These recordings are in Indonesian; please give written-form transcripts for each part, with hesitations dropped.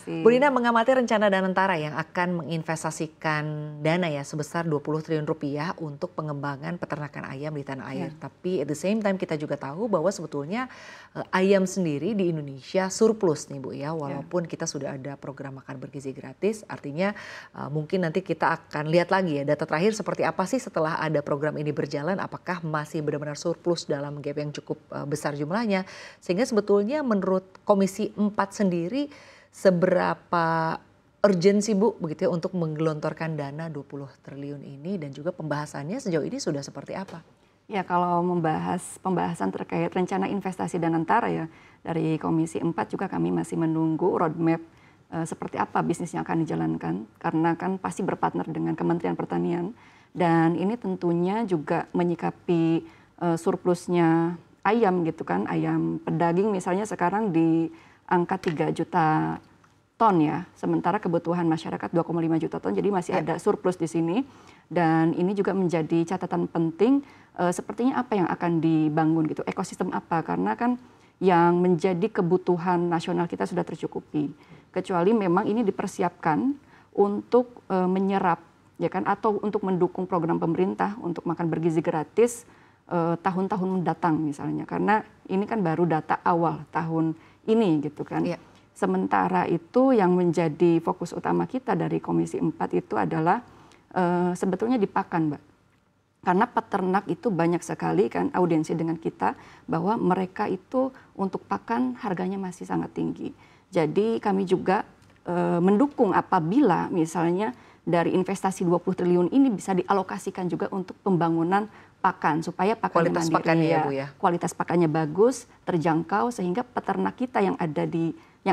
kasih. Bu Rina mengamati rencana Danantara yang akan menginvestasikan dana ya sebesar 20 triliun rupiah untuk pengembangan peternakan ayam di tanah air. Tapi at the same time kita juga tahu bahwa sebetulnya ayam sendiri di Indonesia surplus nih Bu ya. Walaupun kita sudah ada program makan bergizi gratis, artinya mungkin nanti kita akan lihat lagi ya data terakhir seperti apa sih setelah ada program ini berjalan. Apakah masih benar-benar surplus dalam gap yang cukup besar jumlahnya. Sehingga sebetulnya menurut Komisi 4 sendiri seberapa urgensi Bu begitu ya untuk menggelontorkan dana 20 triliun ini dan juga pembahasannya sejauh ini sudah seperti apa? Ya kalau membahas pembahasan terkait rencana investasi Danantara ya dari Komisi 4 juga kami masih menunggu roadmap seperti apa bisnis yang akan dijalankan karena kan pasti berpartner dengan Kementerian Pertanian dan ini tentunya juga menyikapi surplusnya ayam gitu kan, ayam pedaging misalnya sekarang di angka 3 juta ton ya, sementara kebutuhan masyarakat 2,5 juta ton, jadi masih ada surplus di sini. Dan ini juga menjadi catatan penting, sepertinya apa yang akan dibangun gitu, ekosistem apa, karena kan yang menjadi kebutuhan nasional kita sudah tercukupi. Kecuali memang ini dipersiapkan untuk menyerap, ya kan, atau untuk mendukung program pemerintah untuk makan bergizi gratis tahun-tahun mendatang misalnya, karena ini kan baru data awal tahun ini gitu kan. Sementara itu yang menjadi fokus utama kita dari Komisi 4 itu adalah sebetulnya di pakan, Mbak. Karena peternak itu banyak sekali kan audiensi dengan kita bahwa mereka itu untuk pakan harganya masih sangat tinggi. Jadi kami juga mendukung apabila misalnya dari investasi 20 triliun ini bisa dialokasikan juga untuk pembangunan pakan supaya pakannya kualitas mandiri, pakannya ya Bu ya. Kualitas pakannya bagus, terjangkau sehingga peternak kita yang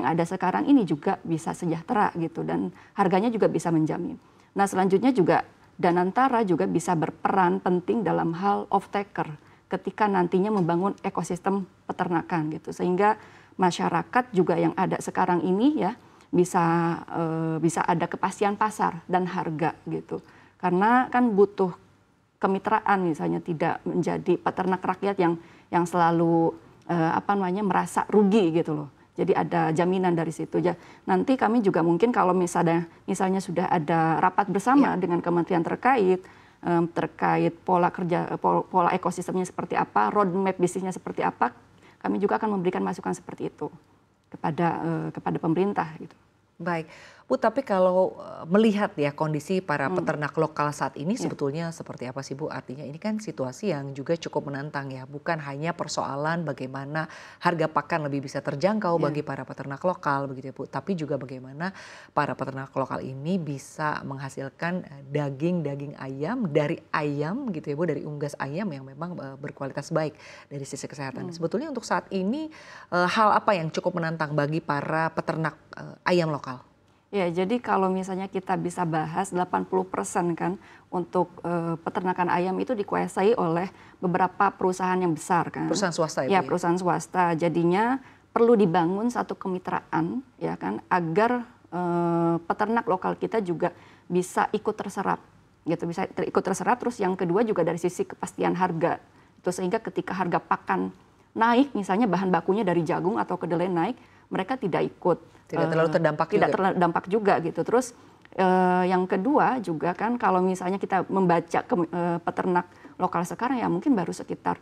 ada sekarang ini juga bisa sejahtera gitu dan harganya juga bisa menjamin. Nah, selanjutnya juga Danantara juga bisa berperan penting dalam hal off-taker ketika nantinya membangun ekosistem peternakan gitu sehingga masyarakat juga yang ada sekarang ini ya bisa ada kepastian pasar dan harga gitu. Karena kan butuh kemitraan misalnya tidak menjadi peternak rakyat yang selalu merasa rugi gitu loh. Jadi ada jaminan dari situ. Nanti kami juga mungkin kalau misalnya sudah ada rapat bersama dengan kementerian terkait pola ekosistemnya seperti apa, roadmap bisnisnya seperti apa, kami juga akan memberikan masukan seperti itu kepada pemerintah gitu. Baik, Bu, tapi kalau melihat ya kondisi para peternak lokal saat ini sebetulnya seperti apa sih Bu? Artinya ini kan situasi yang juga cukup menantang ya, bukan hanya persoalan bagaimana harga pakan lebih bisa terjangkau bagi para peternak lokal begitu ya Bu, tapi juga bagaimana para peternak lokal ini bisa menghasilkan daging ayam dari ayam gitu ya Bu, dari unggas ayam yang memang berkualitas baik dari sisi kesehatan. Sebetulnya untuk saat ini hal apa yang cukup menantang bagi para peternak ayam lokal? Ya, jadi kalau misalnya kita bisa bahas 80% kan untuk peternakan ayam itu dikuasai oleh beberapa perusahaan yang besar kan. Perusahaan swasta itu ya? Perusahaan swasta. Jadinya perlu dibangun satu kemitraan ya kan agar peternak lokal kita juga bisa ikut terserap gitu, bisa ikut terserap. Terus yang kedua juga dari sisi kepastian harga. Itu sehingga ketika harga pakan naik misalnya bahan bakunya dari jagung atau kedelai naik, mereka tidak ikut. Tidak terlalu terdampak juga. Tidak terdampak juga gitu. Terus yang kedua juga kan kalau misalnya kita membaca peternak lokal sekarang ya mungkin baru sekitar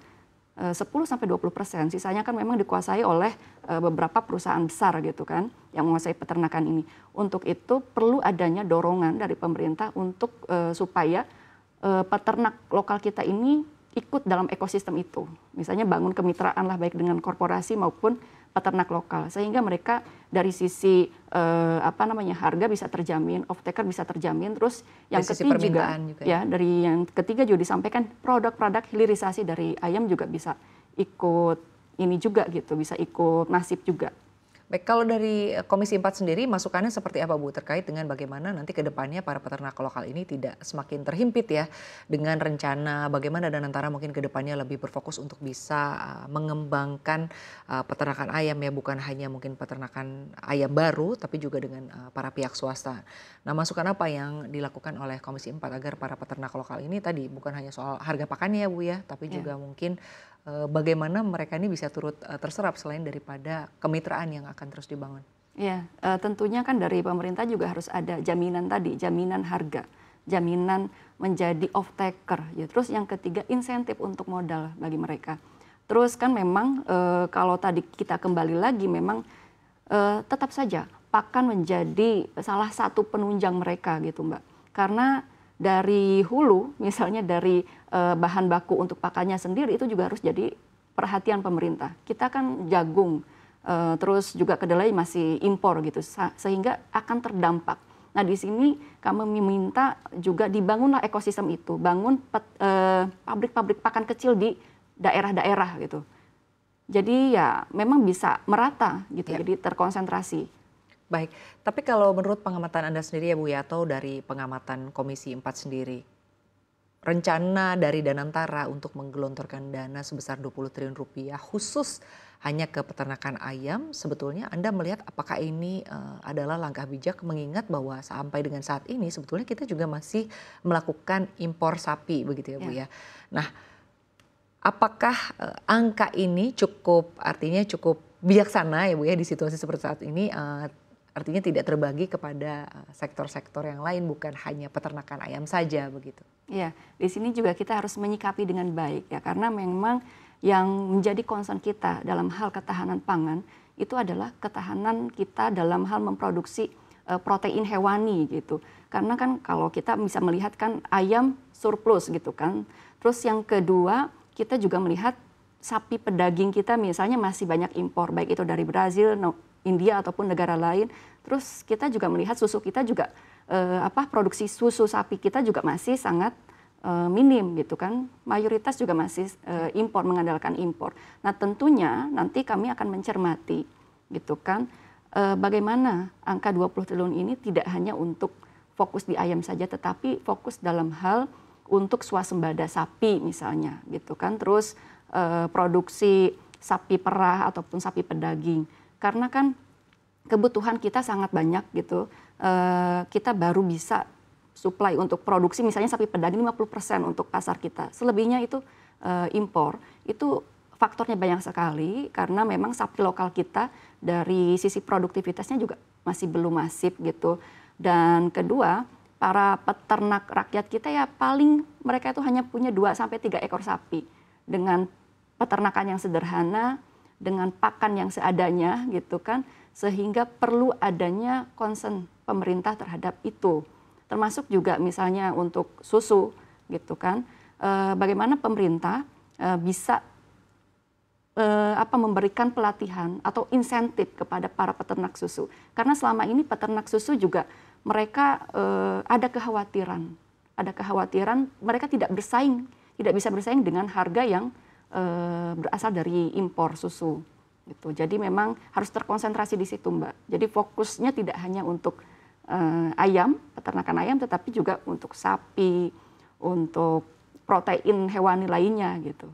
10-20%. Sisanya kan memang dikuasai oleh beberapa perusahaan besar gitu kan yang menguasai peternakan ini. Untuk itu perlu adanya dorongan dari pemerintah untuk supaya peternak lokal kita ini ikut dalam ekosistem itu. Misalnya bangun kemitraan lah baik dengan korporasi maupun peternak lokal sehingga mereka dari sisi harga bisa terjamin, off-taker bisa terjamin, terus yang ketiga juga ya dari yang ketiga juga disampaikan produk-produk hilirisasi dari ayam juga bisa ikut ini juga gitu, bisa ikut nasib juga. Baik, kalau dari Komisi 4 sendiri masukannya seperti apa Bu terkait dengan bagaimana nanti ke depannya para peternak lokal ini tidak semakin terhimpit ya dengan rencana bagaimana Danantara mungkin ke depannya lebih berfokus untuk bisa mengembangkan peternakan ayam ya, bukan hanya mungkin peternakan ayam baru tapi juga dengan para pihak swasta. Nah, masukan apa yang dilakukan oleh Komisi 4 agar para peternak lokal ini tadi bukan hanya soal harga pakannya ya Bu ya, tapi juga mungkin bagaimana mereka ini bisa turut terserap selain daripada kemitraan yang akan terus dibangun? Ya, tentunya kan dari pemerintah juga harus ada jaminan tadi, jaminan harga, jaminan menjadi off taker. Ya. Terus yang ketiga insentif untuk modal bagi mereka. Terus kan memang kalau tadi kita kembali lagi memang tetap saja pakan menjadi salah satu penunjang mereka gitu Mbak. Karena dari hulu misalnya dari bahan baku untuk pakannya sendiri itu juga harus jadi perhatian pemerintah. Kita kan jagung, terus juga kedelai masih impor gitu sehingga akan terdampak. Nah di sini kami meminta juga dibangunlah ekosistem itu, bangun pabrik-pabrik pakan kecil di daerah-daerah gitu. Jadi ya memang bisa merata gitu, Ya. jadi terkonsentrasi. Baik, tapi kalau menurut pengamatan Anda sendiri ya Bu ya, atau dari pengamatan Komisi 4 sendiri, rencana dari Danantara untuk menggelontorkan dana sebesar 20 triliun rupiah khusus hanya ke peternakan ayam, sebetulnya Anda melihat apakah ini adalah langkah bijak mengingat bahwa sampai dengan saat ini sebetulnya kita juga masih melakukan impor sapi begitu ya Bu Ya. ya. Nah, apakah angka ini cukup artinya cukup bijaksana ya Bu ya di situasi seperti saat ini, artinya tidak terbagi kepada sektor-sektor yang lain bukan hanya peternakan ayam saja begitu? Iya, di sini juga kita harus menyikapi dengan baik ya karena memang yang menjadi concern kita dalam hal ketahanan pangan itu adalah ketahanan kita dalam hal memproduksi protein hewani gitu. Karena kan kalau kita bisa melihat kan ayam surplus gitu kan. Terus yang kedua kita juga melihat sapi pedaging kita misalnya masih banyak impor baik itu dari Brazil, India ataupun negara lain. Terus kita juga melihat susu kita juga produksi susu sapi kita juga masih sangat minim gitu kan. Mayoritas juga masih impor, mengandalkan impor. Nah, tentunya nanti kami akan mencermati gitu kan bagaimana angka 20 triliun ini tidak hanya untuk fokus di ayam saja tetapi fokus dalam hal untuk swasembada sapi misalnya gitu kan. Terus produksi sapi perah ataupun sapi pedaging. Karena kan kebutuhan kita sangat banyak gitu. Kita baru bisa supply untuk produksi misalnya sapi pedaging 50% untuk pasar kita. Selebihnya itu impor. Itu faktornya banyak sekali karena memang sapi lokal kita dari sisi produktivitasnya juga masih belum masif gitu. Dan kedua, para peternak rakyat kita ya paling mereka itu hanya punya 2 sampai 3 ekor sapi dengan peternakan yang sederhana, dengan pakan yang seadanya gitu kan, sehingga perlu adanya concern pemerintah terhadap itu. Termasuk juga misalnya untuk susu gitu kan, bagaimana pemerintah bisa memberikan pelatihan atau insentif kepada para peternak susu. Karena selama ini peternak susu juga mereka ada kekhawatiran mereka tidak bisa bersaing dengan harga yang berasal dari impor susu gitu. Jadi memang harus terkonsentrasi di situ Mbak. Jadi fokusnya tidak hanya untuk ayam, peternakan ayam, tetapi juga untuk sapi, untuk protein hewani lainnya gitu.